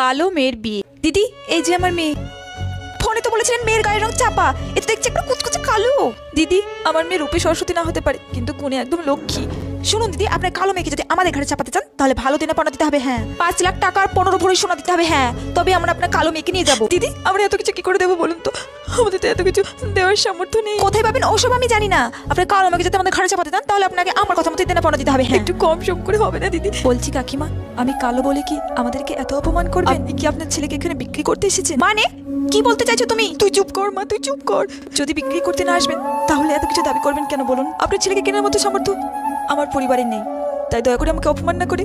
কালো মেয়ের বিয়ে। দিদি, এই যে আমার মেয়ে। ফোনে তো বলেছিলেন মেয়ের গায়ের রং চাপা, এ তো দেখছি একটা কুচকুচে কালো। দিদি, আমার মেয়ে রূপে সরস্বতী না হতে পারে, কিন্তু গুণে একদম লক্ষ্মী। শুনুন দিদি, আপনার কালো মেয়েকে যদি আমাদের ঘরে চাপাতে চান তাহলে ভালো দিনে পাওনা দিতে হবে। হ্যাঁ, 5 লাখ টাকার 15 ভরি সোনা দিতে হবে। হ্যাঁ, তবে আমরা আপনার কালো মেয়েকে নিয়ে যাবো। দিদি, আমরা এত কিছু কি করে দেবো বলুন তো? আমাদের তো এত কিছু দেওয়ার সামর্থ্য নেই। কোথায় পাবেন ওসব আমি জানি না। আপনার কালো মেয়েকে যদি আমাদের ঘরে চাপাতে চান তাহলে আপনাকে আমার কথা মতো দেনা পাওনা দিতে হবে। একটু কম সম করে হবে না দিদি? বলছি কাকিমা, আমি কালো বলে কি আমাদেরকে এত অপমান করবেন? আপনি কি আপনার ছেলেকে এখানে বিক্রি করতে এসেছেন? মানে কি বলতে চাইছো তুমি? তুই চুপ কর মা, তুই চুপ কর। যদি বিক্রি করতে না আসবেন তাহলে এত কিছু দাবি করবেন কেন বলুন? আপনার ছেলেকে কেনার মতো সামর্থ্য আমার পরিবারের নেই, তাই দয়া করে আমাকে অপমান না করে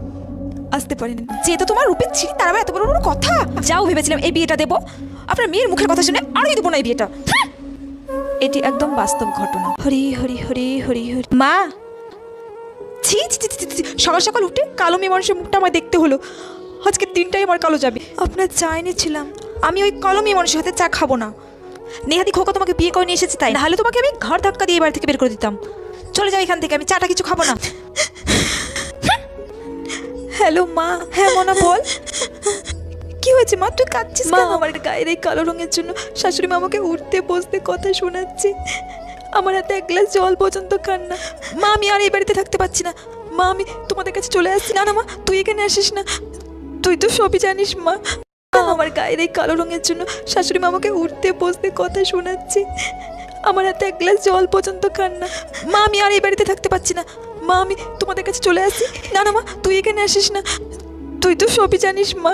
আসতে পারেন। যেহেতু তোমার রূপের ছিঁড়ি, তার আবার এত বড় বড় কথা। যাও, ভেবেছিলাম এই বিয়েটা দেবো, আপনার মেয়ের মুখের কথা শুনে আরই দেবো না এই বিয়েটা। এটি একদম বাস্তব ঘটনা। হরি হরি হরি হরি হরি। মা, ছি ছি ছি ছি, সকাল সকাল উঠে কালো মেয়ে মানুষের মুখটা আমায় দেখতে হলো। আজকে দিনটাই আমার কালো যাবে। আপনার চা এনেছিলাম, আমি ওই কালো মেয়ে মানুষের সাথে চা খাবো না। নেহাতি খোকা তোমাকে বিয়ে করে নিয়ে এসেছে তাই, নাহলে তোমাকে আমি ঘর ধাক্কা দিয়ে বাড়ি থেকে বের করে দিতাম। চলে যাও এখান থেকে, আমি চাটা কিছু খাবো না। হ্যালো মা। হ্যাঁ মনা, বল। কি হয়েছে মা, তুই কাঁদছিস কেন? আমার গায়ের এই কালো রঙের জন্য শাশুড়ি মা আমাকে উঠতে বসতে কথা শোনাচ্ছে। আমার হাতে এক গ্লাস জল পর্যন্ত খান না। মা, আমি আর এই বাড়িতে থাকতে পারছি না। মা, আমি তোমাদের কাছে চলে আসছি। না না মা, তুই এখানে আসিস না, তুই তো সবই জানিস মা। আমার গায়ের এই কালো রঙের জন্য শাশুড়ি মা আমাকে উঠতে বসতে কথা শোনাচ্ছে। আমার হাতে এক গ্লাস জল পর্যন্ত খান না। মা, আমি আর এই বাড়িতে থাকতে পারছি না। মা, আমি তোমাদের কাছে চলে আসছি। না না মা, তুই এখানে আসিস না, তুই তো সবই জানিস মা।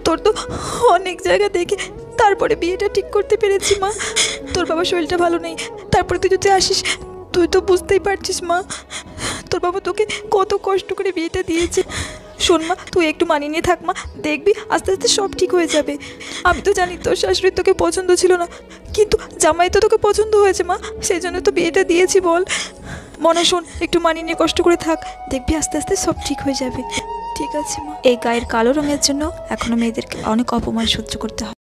তোর তো অনেক জায়গা দেখে তারপরে বিয়েটা ঠিক করতে পেরেছি মা। তোর বাবার শরীরটা ভালো নেই, তারপরে তুই যদি আসিস, তুই তো বুঝতেই পারছিস মা, তোর বাবা তোকে কত কষ্ট করে বিয়েটা দিয়েছে। শোন মা, তুই একটু মানিয়ে নিয়ে থাক মা, দেখবি আস্তে আস্তে সব ঠিক হয়ে যাবে। আমি তো জানি তোর শাশুড়ির তোকে পছন্দ ছিল না, কিন্তু জামাই তো তোকে পছন্দ হয়েছে মা, সেই জন্য তো বিয়েটা দিয়েছি বল। মনে শোন, একটু মানিয়ে নিয়ে কষ্ট করে থাক, দেখবি আস্তে আস্তে সব ঠিক হয়ে যাবে। ঠিক আছে মা। এই গায়ের কালো রঙের জন্য এখনো মেয়েদেরকে অনেক অপমান সহ্য করতে হয়।